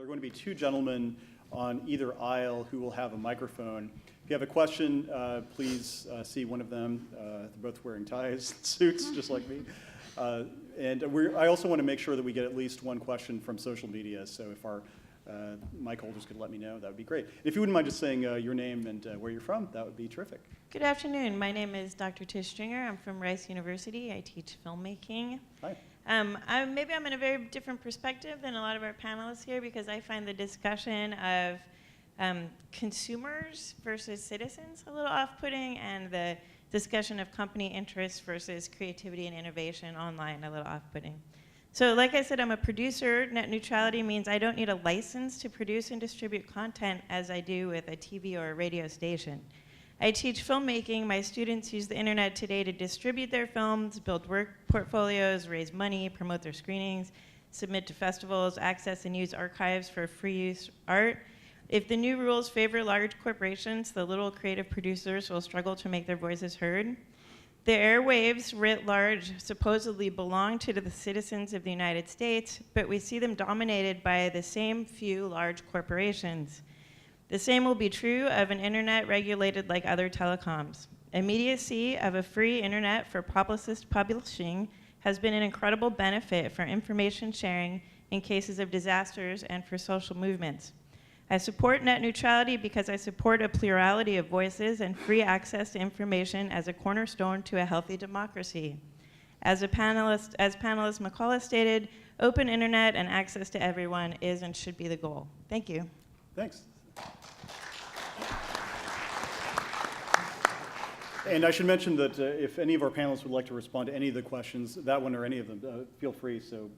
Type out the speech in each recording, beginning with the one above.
There are going to be two gentlemen on either aisle who will have a microphone. If you have a question, please see one of them. They're both wearing ties and suits, just like me. I also want to make sure that we get at least one question from social media, so if our mic holders could let me know, that would be great. If you wouldn't mind just saying your name and where you're from, that would be terrific. Good afternoon. My name is Dr. Tish Stringer. I'm from Rice University. I teach filmmaking. Hi. Maybe I'm in a very different perspective than a lot of our panelists here because I find the discussion of consumers versus citizens a little off-putting, and the discussion of company interests versus creativity and innovation online a little off-putting. So like I said, I'm a producer. Net neutrality means I don't need a license to produce and distribute content as I do with a TV or a radio station. I teach filmmaking. My students use the internet today to distribute their films, build work portfolios, raise money, promote their screenings, submit to festivals, access and use archives for free use art. If the new rules favor large corporations, the little creative producers will struggle to make their voices heard. The airwaves, writ large, supposedly belong to the citizens of the United States, but we see them dominated by the same few large corporations. The same will be true of an internet regulated like other telecoms. Immediacy of a free internet for publicist publishing has been an incredible benefit for information sharing in cases of disasters and for social movements. I support net neutrality because I support a plurality of voices and free access to information as a cornerstone to a healthy democracy. As panelist McCullough stated, open internet and access to everyone is and should be the goal. Thank you. Thanks. And I should mention that if any of our panelists would like to respond to any of the questions, that one or any of them, feel free. So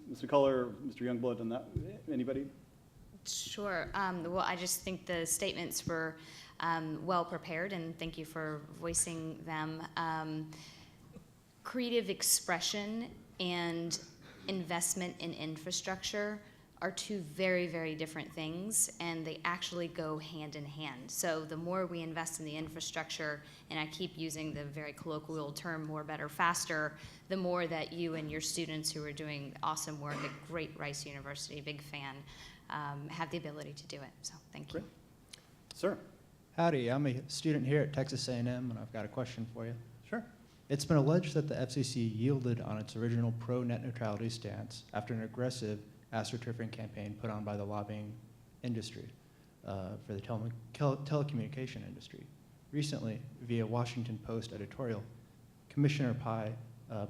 Mr. Culler, Mr. Youngblood, on that, anybody? Sure. Well, I just think the statements were well prepared, and thank you for voicing them. Creative expression and investment in infrastructure are two very, very different things, and they actually go hand in hand. So the more we invest in the infrastructure, and I keep using the very colloquial term more, better, faster, the more that you and your students who are doing awesome work at great Rice University, big fan, have the ability to do it. So thank you. Great. Sir. Howdy, I'm a student here at Texas A&M, and I've got a question for you. Sure. It's been alleged that the FCC yielded on its original pro-net neutrality stance after an aggressive astroturfing campaign put on by the lobbying industry for the telecommunication industry. Recently, via Washington Post editorial, Commissioner Pai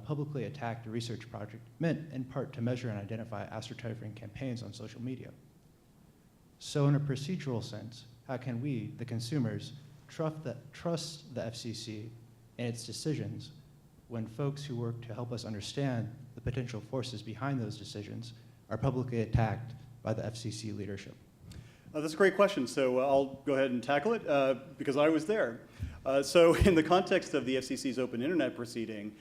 publicly attacked a research project meant in part to measure and identify astroturfing campaigns on social media. So in a procedural sense, how can we, the consumers, trust the FCC and its decisions when folks who work to help us understand the potential forces behind those decisions are publicly attacked by the FCC leadership? That's a great question, so I'll go ahead and tackle it because I was there. So in the context of the FCC's open internet proceeding,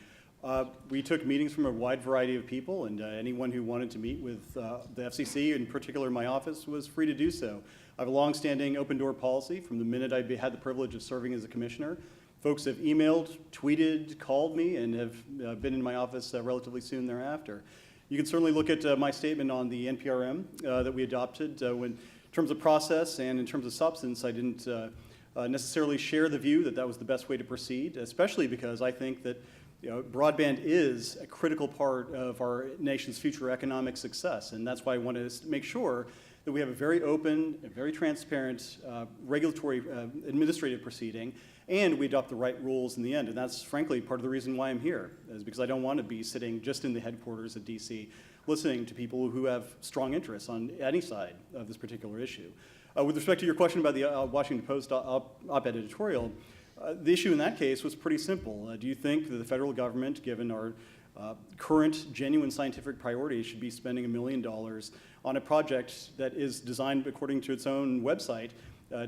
we took meetings from a wide variety of people, and anyone who wanted to meet with the FCC, in particular my office, was free to do so. I have a long-standing open door policy from the minute I had the privilege of serving as a commissioner. Folks have emailed, tweeted, called me, and have been in my office relatively soon thereafter. You can certainly look at my statement on the NPRM that we adopted. In terms of process and in terms of substance, I didn't necessarily share the view that that was the best way to proceed, especially because I think that broadband is a critical part of our nation's future economic success, and that's why I wanted to make sure that we have a very open, a very transparent regulatory administrative proceeding, and we adopt the right rules in the end. And that's frankly part of the reason why I'm here, is because I don't want to be sitting just in the headquarters at DC listening to people who have strong interests on any side of this particular issue. With respect to your question about the Washington Post op-ed editorial, the issue in that case was pretty simple. Do you think that the federal government, given our current genuine scientific priorities, should be spending $1 million on a project that is designed according to its own website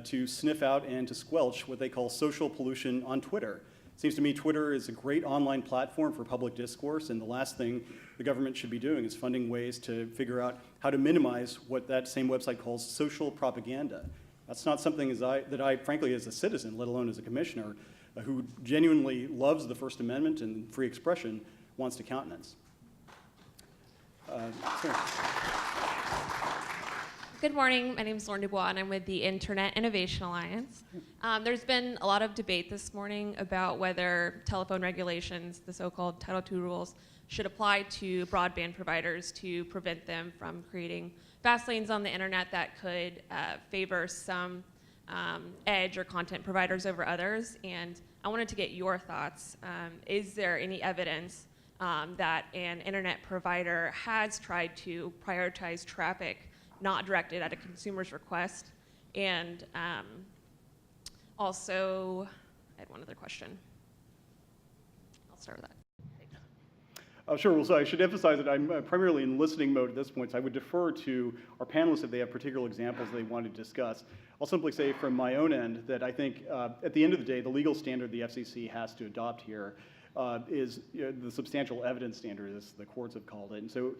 to sniff out and to squelch what they call social pollution on Twitter? It seems to me Twitter is a great online platform for public discourse, and the last thing the government should be doing is funding ways to figure out how to minimize what that same website calls social propaganda. That's not something that I, frankly, as a citizen, let alone as a commissioner, who genuinely loves the First Amendment and free expression, wants to countenance. Good morning. My name is Lauren Dubois, and I'm with the Internet Innovation Alliance. There's been a lot of debate this morning about whether telephone regulations, the so-called Title II rules, should apply to broadband providers to prevent them from creating fast lanes on the internet that could favor some edge or content providers over others. And I wanted to get your thoughts. Is there any evidence that an internet provider has tried to prioritize traffic not directed at a consumer's request? And also, I had one other question. I'll start with that. Sure. Well, so I should emphasize that I'm primarily in listening mode at this point, so I would defer to our panelists if they have particular examples they want to discuss. I'll simply say from my own end that I think at the end of the day, the legal standard the FCC has to adopt here is the substantial evidence standard, as the courts have called it. And so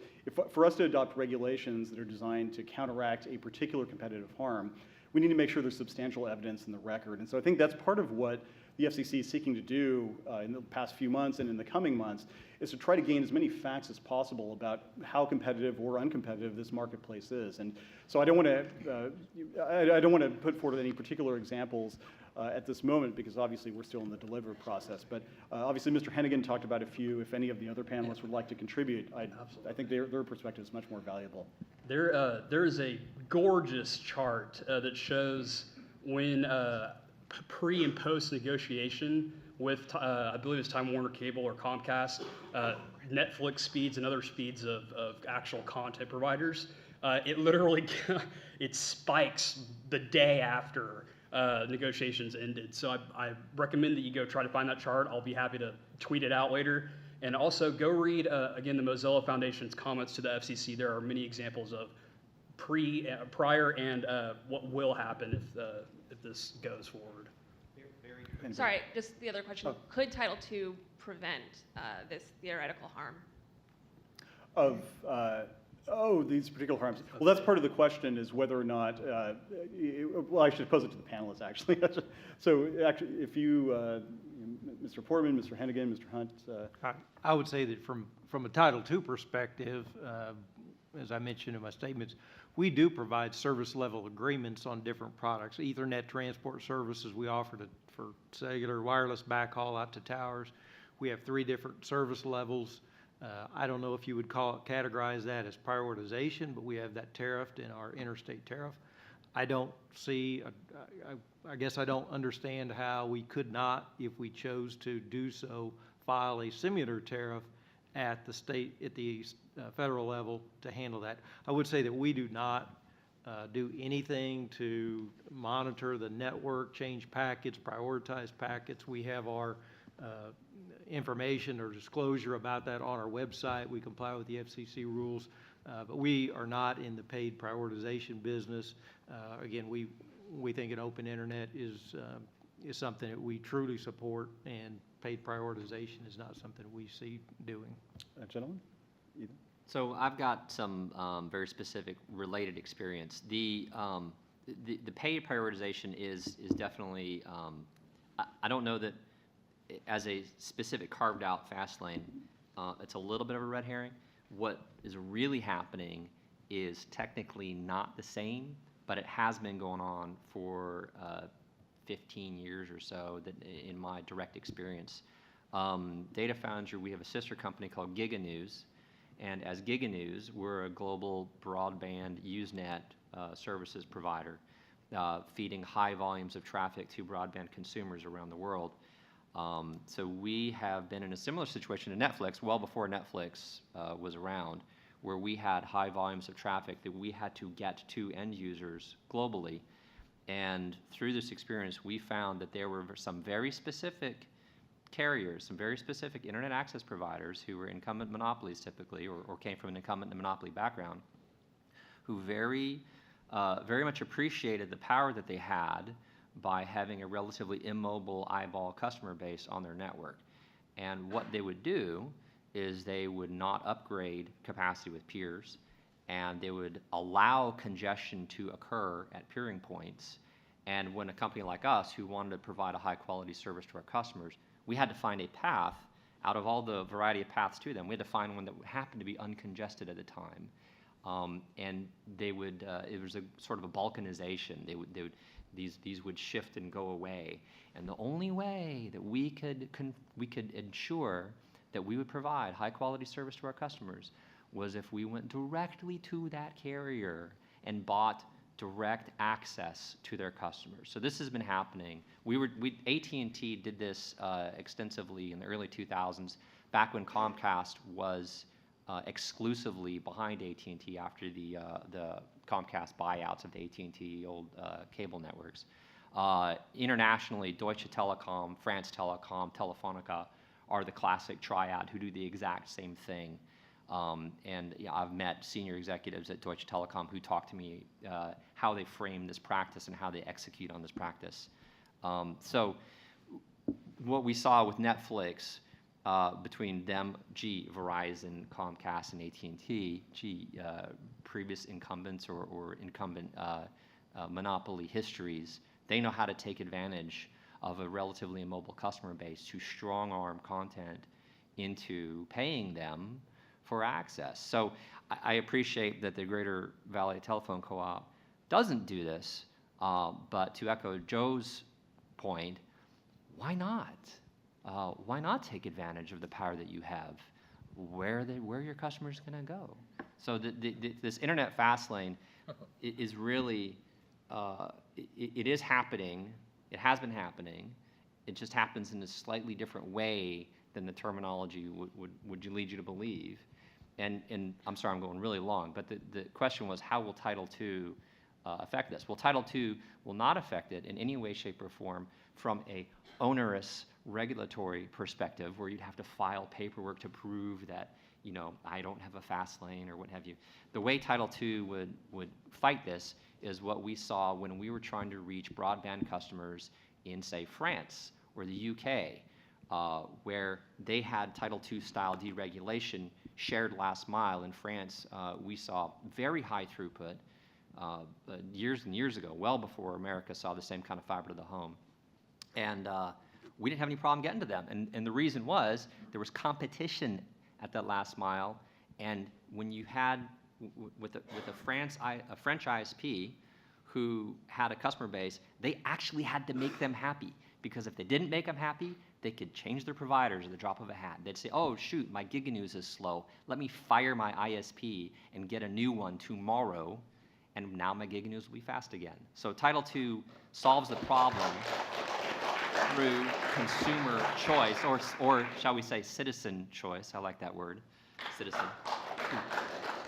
for us to adopt regulations that are designed to counteract a particular competitive harm, we need to make sure there's substantial evidence in the record. And so I think that's part of what the FCC is seeking to do in the past few months and in the coming months, is to try to gain as many facts as possible about how competitive or uncompetitive this marketplace is. And so I don't want to put forward any particular examples at this moment, because obviously we're still in the delivery process. But obviously Mr. Hennigan talked about a few. If any of the other panelists would like to contribute, I think their perspective is much more valuable. There is a gorgeous chart that shows when pre and post negotiation with, I believe it's Time Warner Cable or Comcast, Netflix speeds and other speeds of actual content providers. It literally, it spikes the day after negotiations ended. So I recommend that you go try to find that chart. I'll be happy to tweet it out later. And also go read, again, the Mozilla Foundation's comments to the FCC. There are many examples of prior and what will happen if this goes forward. Sorry, just the other question. Could Title II prevent this theoretical harm? Of these particular harms. Well, that's part of the question, is whether or not, well, I should pose it to the panelists, actually. So actually, if you, Mr. Portman, Mr. Hennigan, Mr. Hunt. I would say that from a Title II perspective, as I mentioned in my statements, we do provide service level agreements on different products. Ethernet transport services we offer for cellular wireless backhaul out to towers. We have 3 different service levels. I don't know if you would categorize that as prioritization, but we have that tariffed in our interstate tariff. I don't see, I guess I don't understand how we could not, if we chose to do so, file a similar tariff at the state, at the federal level to handle that. I would say that we do not do anything to monitor the network, change packets, prioritize packets. We have our information or disclosure about that on our website. We comply with the FCC rules, but we are not in the paid prioritization business. Again, we think an open internet is something that we truly support, and paid prioritization is not something we see doing. Gentlemen? Either. So I've got some very specific related experience. The paid prioritization is definitely, I don't know that as a specific carved out fast lane, it's a little bit of a red herring. What is really happening is technically not the same, but it has been going on for 15 years or so that in my direct experience. Data Foundry, we have a sister company called Giga News, and as Giga News, we're a global broadband Usenet services provider, feeding high volumes of traffic to broadband consumers around the world. So we have been in a similar situation to Netflix, well before Netflix was around, where we had high volumes of traffic that we had to get to end users globally. And through this experience, we found that there were some very specific carriers, some very specific internet access providers who were incumbent monopolies typically, or came from an incumbent monopoly background, who very much appreciated the power that they had by having a relatively immobile eyeball customer base on their network. And what they would do is they would not upgrade capacity with peers, and they would allow congestion to occur at peering points. And when a company like us, who wanted to provide a high quality service to our customers, we had to find a path out of all the variety of paths to them. We had to find one that happened to be uncongested at the time. And they would, it was a sort of a balkanization. These would shift and go away. And the only way that we could ensure that we would provide high quality service to our customers was if we went directly to that carrier and bought direct access to their customers. So this has been happening. AT&T did this extensively in the early 2000s, back when Comcast was exclusively behind AT&T after the Comcast buyouts of the AT&T old cable networks. Internationally, Deutsche Telekom, France Telecom, Telefonica are the classic triad who do the exact same thing. And yeah, I've met senior executives at Deutsche Telekom who talk to me how they frame this practice and how they execute on this practice. So what we saw with Netflix between them, Verizon, Comcast, and AT&T, previous incumbents or incumbent monopoly histories, they know how to take advantage of a relatively immobile customer base to strong-arm content into paying them for access. So I appreciate that the Greater Valley Telephone Co-op doesn't do this, but to echo Joe's point, why not? Why not take advantage of the power that you have? Where your customers going to go? So this internet fast lane is really, it is happening. It has been happening. It just happens in a slightly different way than the terminology would lead you to believe. And I'm sorry, I'm going really long, but the question was, how will Title II affect this? Well, Title II will not affect it in any way, shape, or form from a onerous regulatory perspective where you'd have to file paperwork to prove that, you know, I don't have a fast lane or what have you. The way Title II would fight this is what we saw when we were trying to reach broadband customers in, say, France or the UK, where they had Title II style deregulation, shared last mile. In France, we saw very high throughput years and years ago, well before America saw the same kind of fiber to the home. And we didn't have any problem getting to them. And the reason was there was competition at that last mile. And when you had, with a French ISP who had a customer base, they actually had to make them happy. Because if they didn't make them happy, they could change their providers at the drop of a hat. They'd say, oh, shoot, my GigaNews is slow. Let me fire my ISP and get a new one tomorrow, and now my GigaNews will be fast again. So Title II solves the problem through consumer choice, or shall we say citizen choice. I like that word, citizen.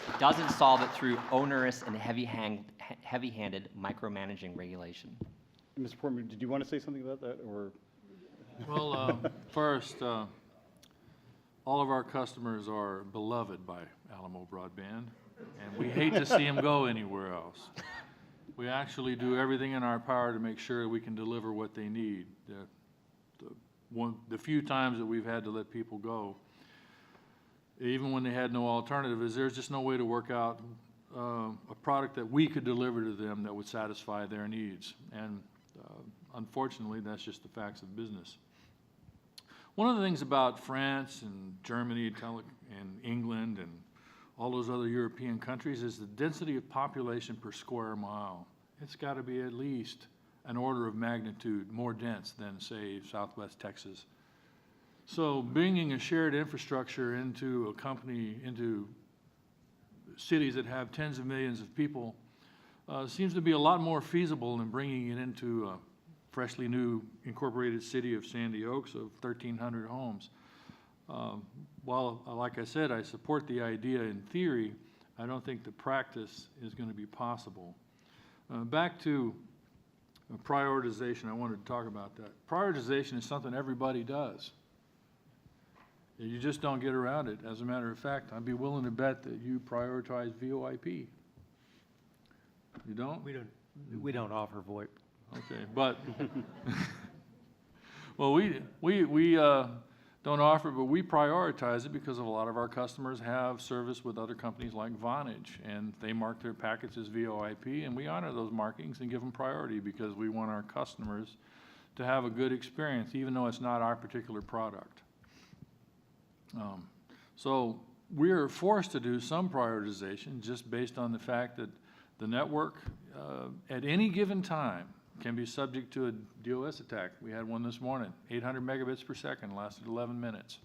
It doesn't solve it through onerous and heavy-handed micromanaging regulation. Mr. Portman, did you want to say something about that, or? Well, first, all of our customers are beloved by Alamo Broadband, and we hate to see them go anywhere else. We actually do everything in our power to make sure we can deliver what they need. The few times that we've had to let people go, even when they had no alternative, is there's just no way to work out a product that we could deliver to them that would satisfy their needs. And unfortunately, that's just the facts of business. One of the things about France and Germany and England and all those other European countries is the density of population per square mile. It's got to be at least an order of magnitude more dense than, say, Southwest Texas. So bringing a shared infrastructure into into cities that have tens of millions of people seems to be a lot more feasible than bringing it into a freshly new incorporated city of Sandy Oaks of 1,300 homes. While, like I said, I support the idea in theory, I don't think the practice is going to be possible. Back to prioritization, I wanted to talk about that. Prioritization is something everybody does. You just don't get around it. As a matter of fact, I'd be willing to bet that you prioritize VoIP. You don't? We don't offer VoIP. Okay, but well, we don't offer it, but we prioritize it because a lot of our customers have service with other companies like Vonage, and they mark their packets as VoIP, and we honor those markings and give them priority because we want our customers to have a good experience, even though it's not our particular product. So we're forced to do some prioritization just based on the fact that the network at any given time can be subject to a DOS attack. We had one this morning, 800 megabits per second, lasted 11 minutes.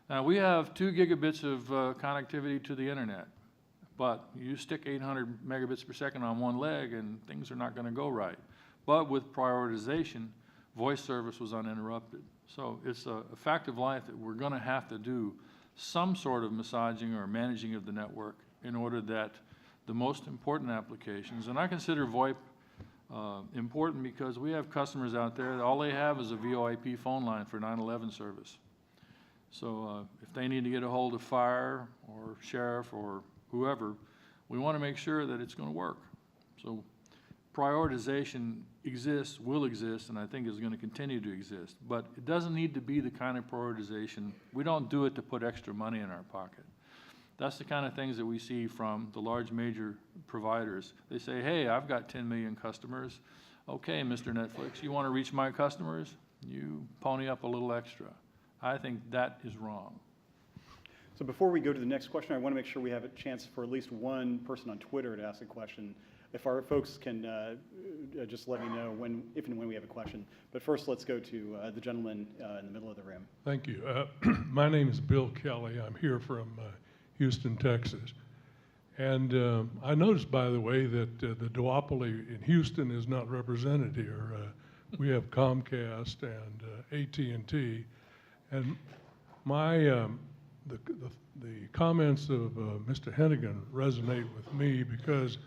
Now, we have 2 gigabits of connectivity to the internet, but you stick 800 megabits per second on one leg and things are not going to go right. But with prioritization, voice service was uninterrupted. So it's a fact of life that we're going to have to do some sort of massaging or managing of the network in order that the most important applications, and I consider VoIP important because we have customers out there that all they have is a VoIP phone line for 911 service. So if they need to get a hold of fire or sheriff or whoever, we want to make sure that it's going to work. So prioritization exists, will exist, and I think is going to continue to exist. But it doesn't need to be the kind of prioritization. We don't do it to put extra money in our pocket. That's the kind of things that we see from the large major providers. They say, hey, I've got 10 million customers. Okay, Mr. Netflix, you want to reach my customers? You pony up a little extra. I think that is wrong. So before we go to the next question, I want to make sure we have a chance for at least one person on Twitter to ask a question. If our folks can just let me know if and when we have a question. But first, let's go to the gentleman in the middle of the room. Thank you. My name is Bill Kelly. I'm here from Houston, Texas. And I noticed, by the way, that the duopoly in Houston is not represented here. We have Comcast and AT&T. And the comments of Mr. Hennigan resonate with me because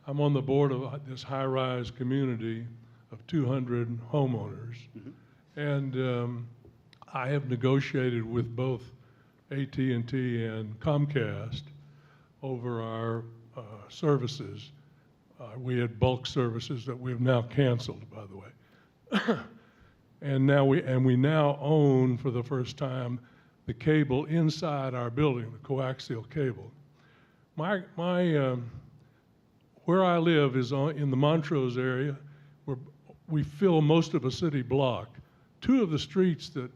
I'm on the board of this high-rise community of 200 homeowners. Mm-hmm. And I have negotiated with both AT&T and Comcast over our services. We had bulk services that we've now canceled, by the way. And we now own, for the first time, the cable inside our building, the coaxial cable. Where I live is in the Montrose area, where we fill most of a city block. 2 of the streets that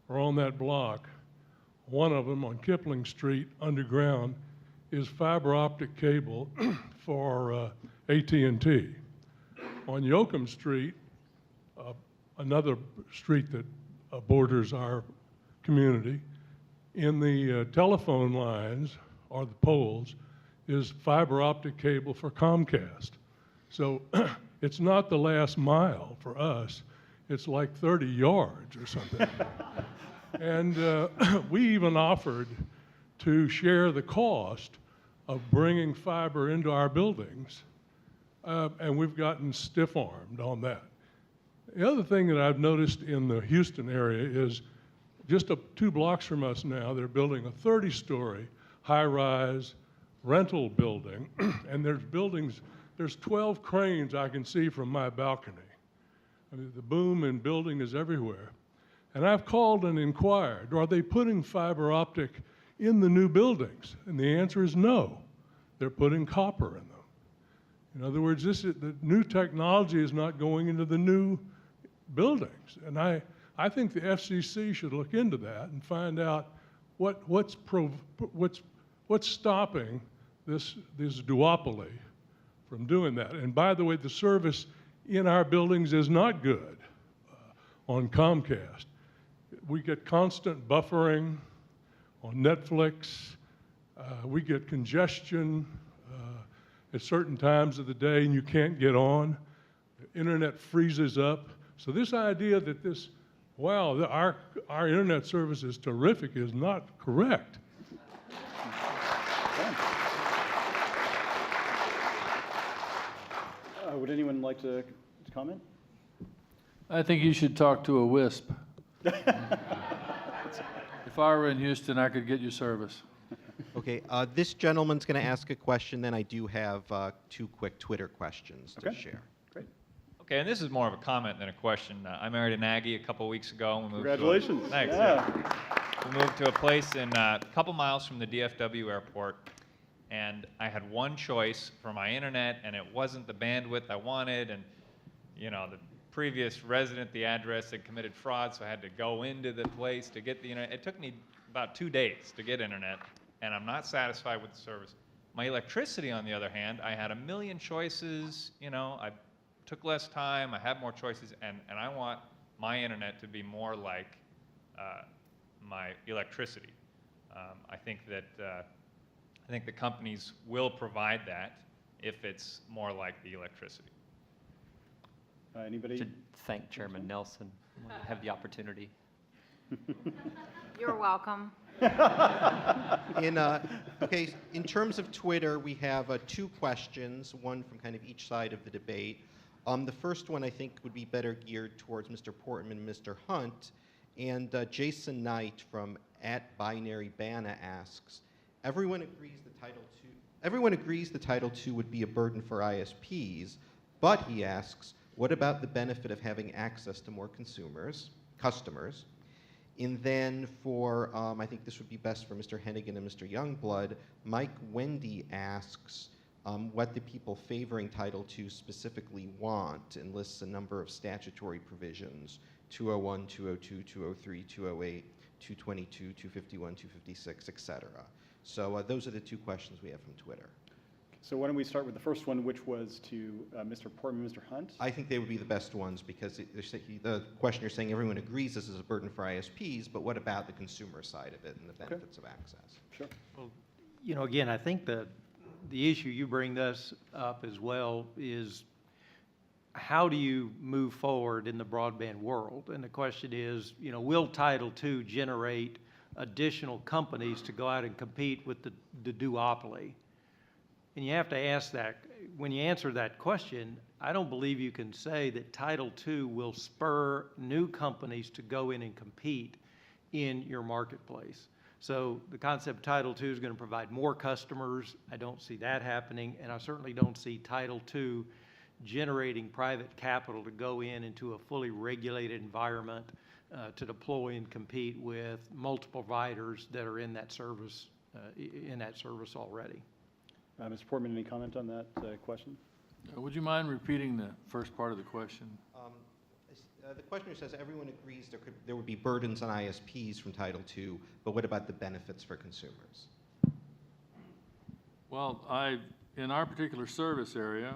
are on that block, one of them on Kipling Street underground, is fiber optic cable for AT&T. On Yoakum Street, another street that borders our community, in the telephone lines or the poles is fiber optic cable for Comcast. So it's not the last mile for us. It's like 30 yards or something. And we even offered to share the cost of bringing fiber into our buildings, and we've gotten stiff-armed on that. The other thing that I've noticed in the Houston area is just 2 blocks from us now, they're building a 30-story high-rise rental building, and there's 12 cranes I can see from my balcony. I mean, the boom in building is everywhere. And I've called and inquired, are they putting fiber optic in the new buildings? And the answer is no. They're putting copper in them. In other words, the new technology is not going into the new buildings. And I think the FCC should look into that and find out what's stopping this duopoly from doing that. And by the way, the service in our buildings is not good on Comcast. We get constant buffering on Netflix. We get congestion at certain times of the day and you can't get on. The internet freezes up. So this idea that our internet service is terrific is not correct. Would anyone like to comment? I think you should talk to a WISP. If I were in Houston, I could get you service. Okay, this gentleman's going to ask a question, then I do have 2 quick Twitter questions to share. Great. Okay, and this is more of a comment than a question. I married an Aggie a couple weeks ago. And we moved Congratulations. Thanks. Yeah. We moved to a place a couple miles from the DFW airport, and I had one choice for my internet, and it wasn't the bandwidth I wanted, and the previous resident, the address had committed fraud, so I had to go into the place to get the internet. It took me about 2 days to get internet. and I'm not satisfied with the service. My electricity, on the other hand, I had a million choices, you know, I took less time, I had more choices, and I want my internet to be more like my electricity. I think the companies will provide that if it's more like the electricity. Anybody? To thank Chairman Nelson, when I have the opportunity. You're welcome. In terms of Twitter, we have two questions, one from kind of each side of the debate. The first one I think would be better geared towards Mr. Portman and Mr. Hunt. And Jason Knight from @BinaryBana asks, everyone agrees the Title II would be a burden for ISPs, but he asks, what about the benefit of having access to more customers? And then for, I think this would be best for Mr. Hennigan and Mr. Youngblood, Mike Wendy asks what the people favoring Title II specifically want and lists a number of statutory provisions, 201, 202, 203, 208, 222, 251, 256, et cetera. So those are the two questions we have from Twitter. So why don't we start with the first one, which was to Mr. Portman, Mr. Hunt? I think they would be the best ones because the questioner is saying everyone agrees this is a burden for ISPs, but what about the consumer side of it and the benefits of access? Sure. Well, you know, again, I think the issue you bring this up as well is how do you move forward in the broadband world? And the question is, you know, will Title II generate additional companies to go out and compete with the duopoly? And you have to ask that, when you answer that question, I don't believe you can say that Title II will spur new companies to go in and compete in your marketplace. So the concept of Title II is going to provide more customers. I don't see that happening, and I certainly don't see Title II generating private capital to go into a fully regulated environment to deploy and compete with multiple providers that are in that service already. Mr. Portman, any comment on that question? Would you mind repeating the first part of the question? The questioner says everyone agrees there would be burdens on ISPs from Title II, but what about the benefits for consumers? Well, in our particular service area,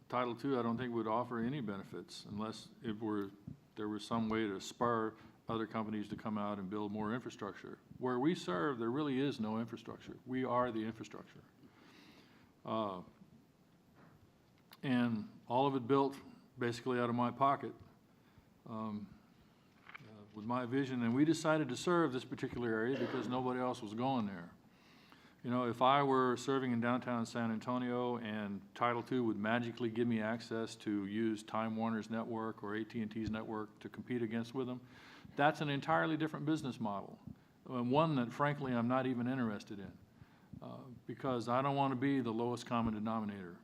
Title II I don't think would offer any benefits unless there was some way to spur other companies to come out and build more infrastructure. Where we serve, there really is no infrastructure. We are the infrastructure. And all of it built basically out of my pocket with my vision. And we decided to serve this particular area because nobody else was going there. You know, if I were serving in downtown San Antonio and Title II would magically give me access to use Time Warner's network or AT&T's network to compete with them, that's an entirely different business model, and one that, frankly, I'm not even interested in because I don't want to be the lowest common denominator.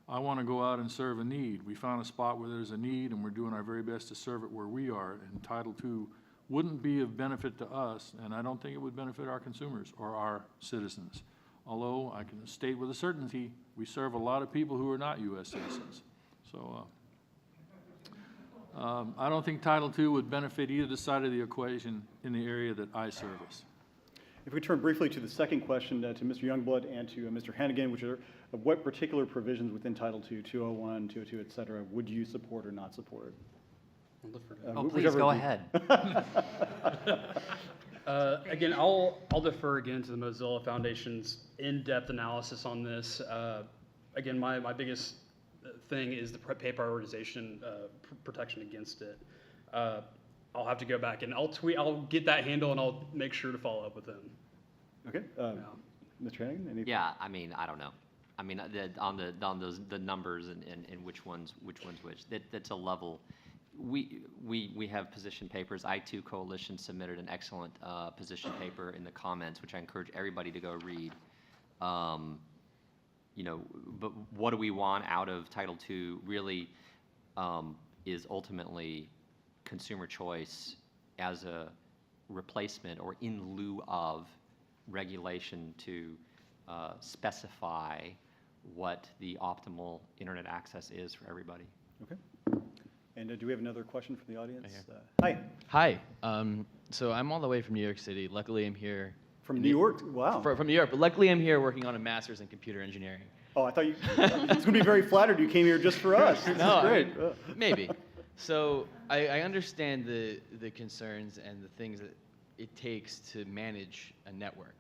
I want to go out and serve a need. We found a spot where there's a need, and we're doing our very best to serve it where we are, and Title II wouldn't be of benefit to us, and I don't think it would benefit our consumers or our citizens. Although I can state with a certainty, we serve a lot of people who are not U.S. citizens. So I don't think Title II would benefit either side of the equation in the area that I service. If we turn briefly to the second question to Mr. Youngblood and to Mr. Hannigan, which are what particular provisions within Title II, 201, 202, et cetera, would you support or not support? Please go ahead. Again, I'll defer again to the Mozilla Foundation's in-depth analysis on this. Again, my biggest thing is the pay prioritization protection against it. I'll have to go back and I'll get that handle and I'll make sure to follow up with them. Okay, Mr. Hannigan? Yeah, I mean, I don't know. I mean, on the numbers and which ones which. That's a level. We have position papers. I2 Coalition submitted an excellent position paper in the comments, which I encourage everybody to go read. You know, but what do we want out of Title II really is ultimately consumer choice as a replacement or in lieu of regulation to specify what the optimal internet access is for everybody. Okay. And do we have another question from the audience? Right Hi. Hi. So I'm all the way from New York City. Luckily, I'm here. From New York? Wow. From New York, but luckily I'm here working on a master's in computer engineering. Oh, I thought you, I was going to be very flattered you came here just for us. This No, is great. Maybe. So I understand the concerns and the things that it takes to manage a network.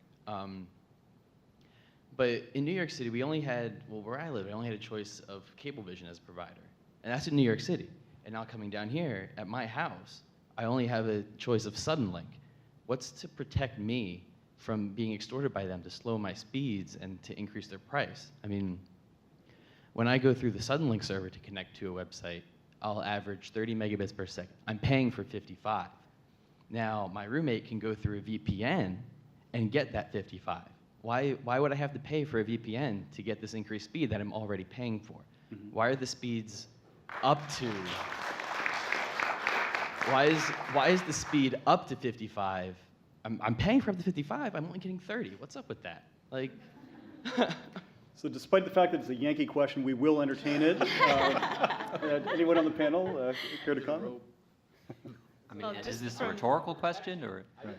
But in New York City, we only had, well, where I live, I only had a choice of Cablevision as a provider. And that's in New York City. And now coming down here, at my house, I only have a choice of Suddenlink. What's to protect me from being extorted by them to slow my speeds and to increase their price? I mean, when I go through the Suddenlink server to connect to a website, I'll average 30 megabits per second. I'm paying for 55. Now, my roommate can go through a VPN and get that 55. Why would I have to pay for a VPN to get this increased speed that I'm already paying for? Why are the speeds up to? Why is the speed up to 55? I'm paying for up to 55. I'm only getting 30. What's up with that? Like. So despite the fact that it's a Yankee question, we will entertain it. Anyone on the panel care to comment? I mean, is this a rhetorical question or? Well,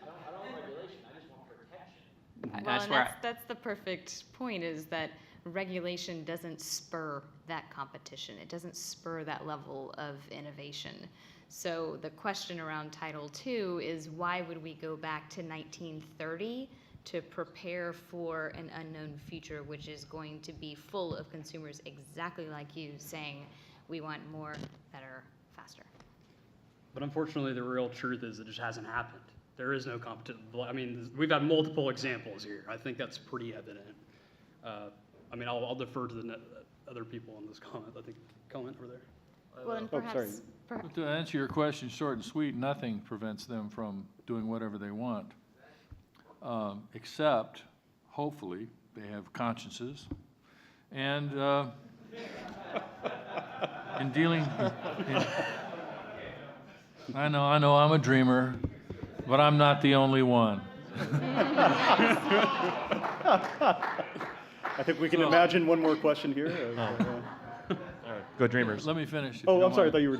and that's the perfect point, is that regulation doesn't spur that competition. It doesn't spur that level of innovation. So the question around Title II is, why would we go back to 1930 to prepare for an unknown future, which is going to be full of consumers exactly like you saying, we want more, better, faster? But unfortunately, the real truth is it just hasn't happened. There is no competition. I mean, we've had multiple examples here. I think that's pretty evident. I mean, I'll defer to the other people on this comment. I think comment over there. Well, and perhaps, To answer your question short and sweet, nothing prevents them from doing whatever they want, except, hopefully, they have consciences. And in dealing, I know, I'm a dreamer, but I'm not the only one. I think we can imagine one more question here. All right, go Dreamers. Let me finish. if Oh, you I'm don't sorry, I mind. thought you were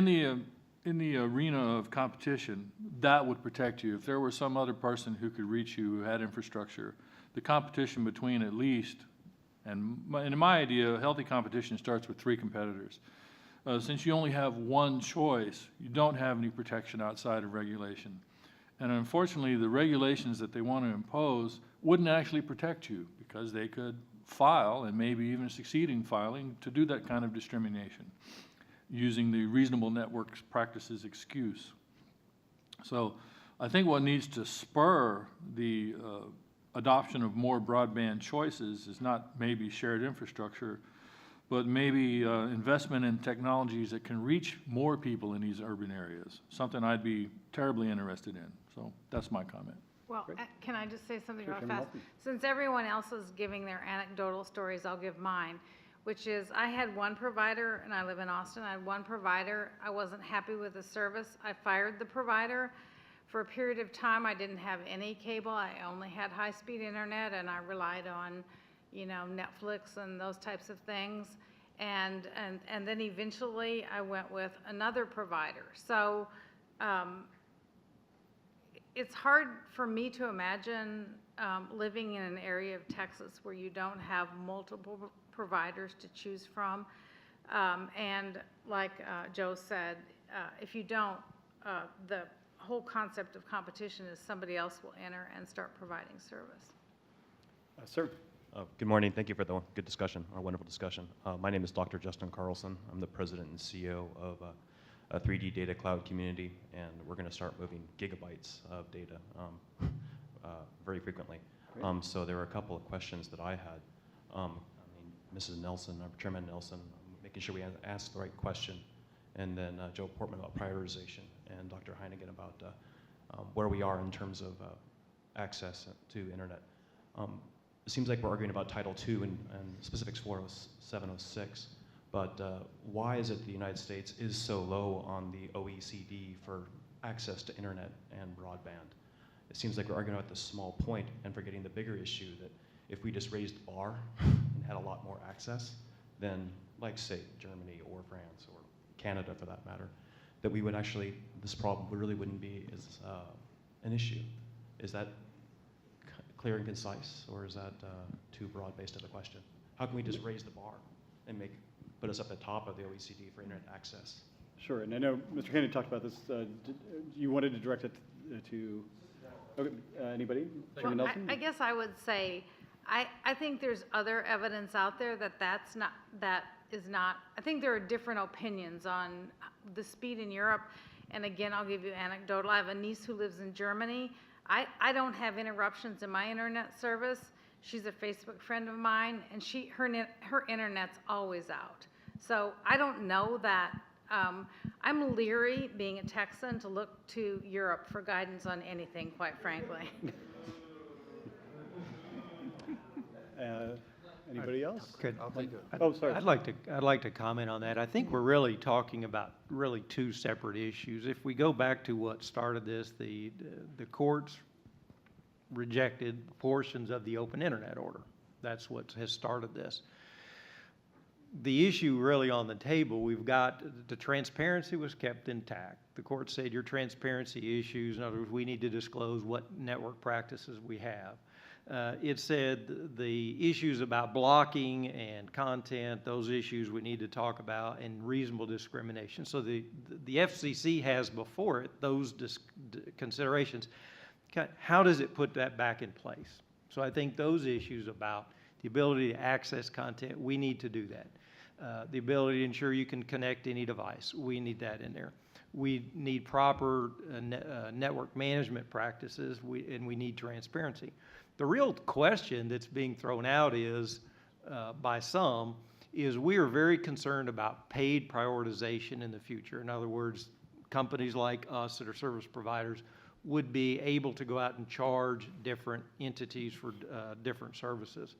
done. In the arena of competition, that would protect you. If there were some other person who could reach you who had infrastructure, the competition between at least, and in my idea, healthy competition starts with 3 competitors. Since you only have one choice, you don't have any protection outside of regulation. And unfortunately, the regulations that they want to impose wouldn't actually protect you, because they could file, and maybe even succeed in filing, to do that kind of discrimination, using the reasonable networks practices excuse. So I think what needs to spur the adoption of more broadband choices is not maybe shared infrastructure, but maybe investment in technologies that can reach more people in these urban areas, something I'd be terribly interested in. So that's my comment. Well, can I just say something Sure, real Chairman fast? Hoffman. Since everyone else is giving their anecdotal stories, I'll give mine, which is I had one provider, and I live in Austin. I had one provider. I wasn't happy with the service. I fired the provider. For a period of time, I didn't have any cable. I only had high-speed internet, and I relied on, Netflix and those types of things. And then eventually, I went with another provider. So it's hard for me to imagine living in an area of Texas where you don't have multiple providers to choose from. And like Joe said, if you don't, the whole concept of competition is somebody else will enter and start providing service. Sir. Good morning. Thank you for the good discussion, a wonderful discussion. My name is Dr. Justin Carlson. I'm the president and CEO of a 3D data cloud community, and we're going to start moving gigabytes of data very frequently. So there were a couple of questions that I had. Mrs. Nelson, Chairman Nelson, making sure we ask the right question, and then Joe Portman about prioritization, and Dr. Heinigen about where we are in terms of access to internet. It seems like we're arguing about Title II and specifics 40706, but why is it the United States is so low on the OECD for access to internet and broadband? It seems like we're arguing about this small point and forgetting the bigger issue that if we just raised the bar and had a lot more access, then like say Germany or France or Canada for that matter, that we would actually, this problem really wouldn't be as an issue. Is that clear and concise, or is that too broad-based of a question? How can we just raise the bar and put us up at the top of the OECD for internet access? Sure, and I know Mr. Kennedy talked about this. You wanted to direct it to okay, anybody? Well, Chairman Nelson? I guess I would say, I think there's other evidence out there that that is not, I think there are different opinions on the speed in Europe. And again, I'll give you anecdotal. I have a niece who lives in Germany. I don't have interruptions in my internet service. She's a Facebook friend of mine, and her internet's always out. So I don't know that. I'm leery, being a Texan, to look to Europe for guidance on anything, quite frankly. Anybody else? I'll take it. Oh, sorry. I'd like to comment on that. I think we're really talking about really two separate issues. If we go back to what started this, the courts rejected portions of the open internet order. That's what has started this. The issue really on the table, we've got the transparency was kept intact. The court said your transparency issues, in other words, we need to disclose what network practices we have. It said the issues about blocking and content, those issues we need to talk about, and reasonable discrimination. So the FCC has before it those considerations. How does it put that back in place? So I think those issues about the ability to access content, we need to do that. The ability to ensure you can connect any device, we need that in there. We need proper network management practices, and we need transparency. The real question that's being thrown out is, by some, is we are very concerned about paid prioritization in the future. In other words, companies like us that are service providers would be able to go out and charge different entities for different services.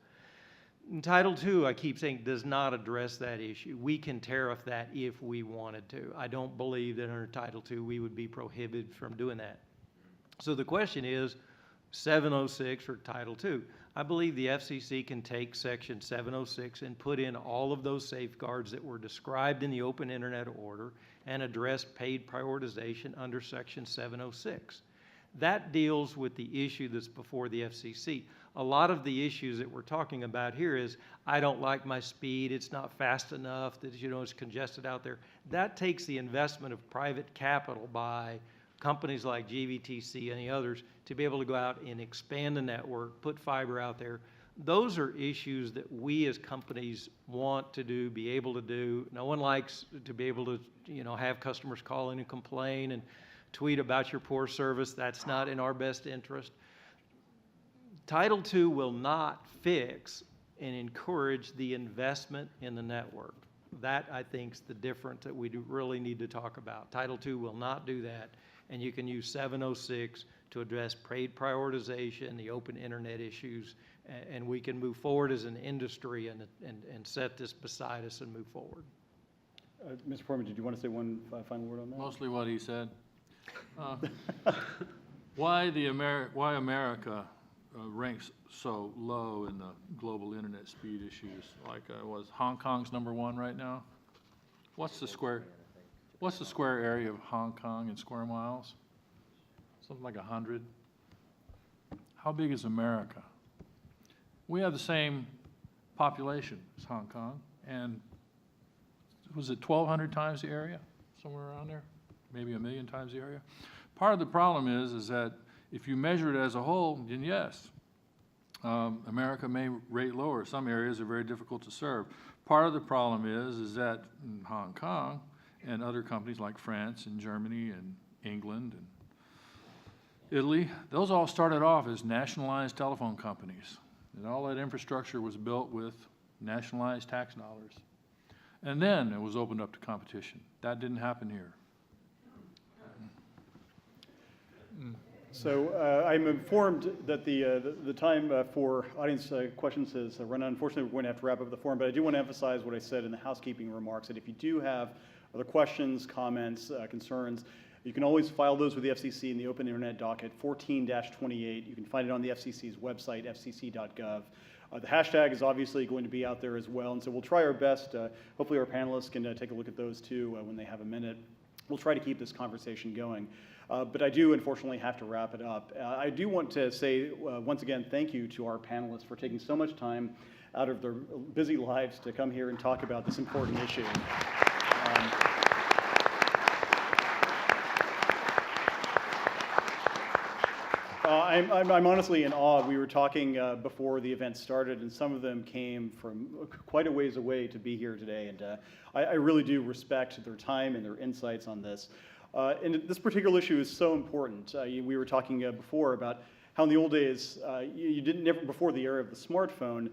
And Title II, I keep saying, does not address that issue. We can tariff that if we wanted to. I don't believe that under Title II we would be prohibited from doing that. So the question is, 706 or Title II. I believe the FCC can take Section 706 and put in all of those safeguards that were described in the Open Internet Order and address paid prioritization under Section 706. That deals with the issue that's before the FCC. A lot of the issues that we're talking about here is, I don't like my speed, it's not fast enough, that it's congested out there. That takes the investment of private capital by companies like GVTC and the others to be able to go out and expand the network, put fiber out there. Those are issues that we as companies want to do, be able to do. No one likes to be able to, have customers call in and complain and tweet about your poor service. That's not in our best interest. Title II will not fix and encourage the investment in the network. That, I think, is the difference that we really need to talk about. Title II will not do that, and you can use 706 to address paid prioritization, the open internet issues, and we can move forward as an industry and set this beside us and move forward. Mr. Portman, did you want to say one final word on that? Mostly what he said. Why America ranks so low in the global internet speed issues? Like, was Hong Kong's #1 right now? What's the square area of Hong Kong in square miles? Something like 100. How big is America? We have the same population as Hong Kong, and was it 1,200 times the area? Somewhere around there? Maybe 1 million times the area? Part of the problem is that if you measure it as a whole, then yes, America may rate lower. Some areas are very difficult to serve. Part of the problem is that in Hong Kong and other companies like France and Germany and England and Italy, those all started off as nationalized telephone companies. And all that infrastructure was built with nationalized tax dollars. And then it was opened up to competition. That didn't happen here. So I'm informed that the time for audience questions has run out. Unfortunately, we're going to have to wrap up the forum, but I do want to emphasize what I said in the housekeeping remarks, that if you do have other questions, comments, concerns, You can always file those with the FCC in the Open Internet docket 14-28. You can find it on the FCC's website, fcc.gov. The hashtag is obviously going to be out there as well, and so we'll try our best. Hopefully our panelists can take a look at those too when they have a minute. We'll try to keep this conversation going. But I do, unfortunately, have to wrap it up. I do want to say, once again, thank you to our panelists for taking so much time out of their busy lives to come here and talk about this important issue. I'm honestly in awe. We were talking before the event started, and some of them came from quite a ways away to be here today, and I really do respect their time and their insights on this. And this particular issue is so important. We were talking before about how in the old days, before the era of the smartphone,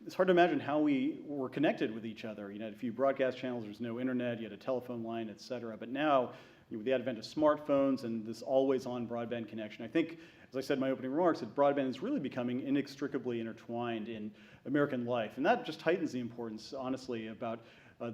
it's hard to imagine how we were connected with each other. You know, had a few broadcast channels, there's no internet, you had a telephone line, et cetera. But now, with the advent of smartphones and this always-on broadband connection, I think, as I said in my opening remarks, that broadband is really becoming inextricably intertwined in American life. And that just heightens the importance, honestly, about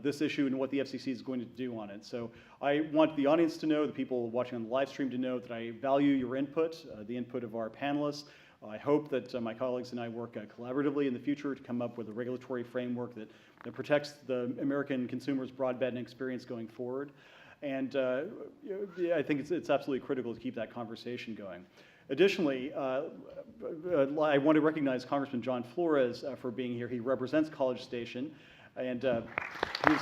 this issue and what the FCC is going to do on it. So I want the audience to know, the people watching on the live stream to know that I value your input, the input of our panelists. I hope that my colleagues and I work collaboratively in the future to come up with a regulatory framework that protects the American consumer's broadband experience going forward. And I think it's absolutely critical to keep that conversation going. Additionally, I want to recognize Congressman John Flores for being here. He represents College Station, and he's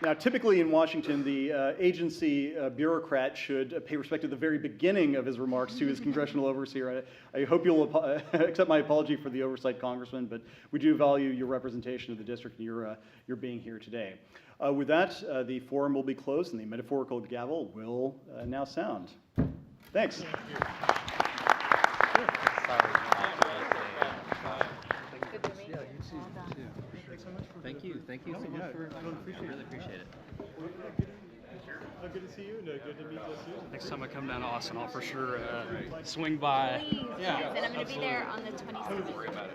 now, typically in Washington, the agency bureaucrat should pay respect at the very beginning of his remarks to his congressional overseer. I hope you'll accept my apology for the oversight, Congressman, but we do value your representation of the district and your being here today. With that, the forum will be closed and the metaphorical gavel will now sound. Thanks. Thank you so much for, I really appreciate it. Good to see you, and good to meet you soon. Next time I come down to Austin, I'll for sure swing by. Please, yes, and I'm going to be there on the 27th. Don't worry about it.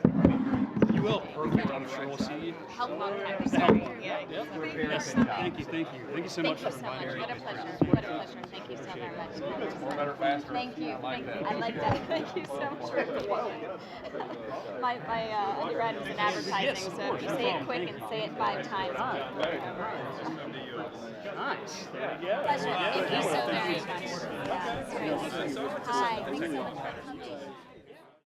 You will. Perfect. I'm sure we'll see you. Help mom Yes. Thank you. Thank you so much for inviting me. What a pleasure. What a pleasure. Thank you so very much. More, better, faster. Thank you. I like that. I like that. Thank you so much for being here. My undergrad was in advertising, so if you say it quick and say it 5 times. Nice. Pleasure. Thank you so very much. Yeah, it's great. Hi. Thanks so much.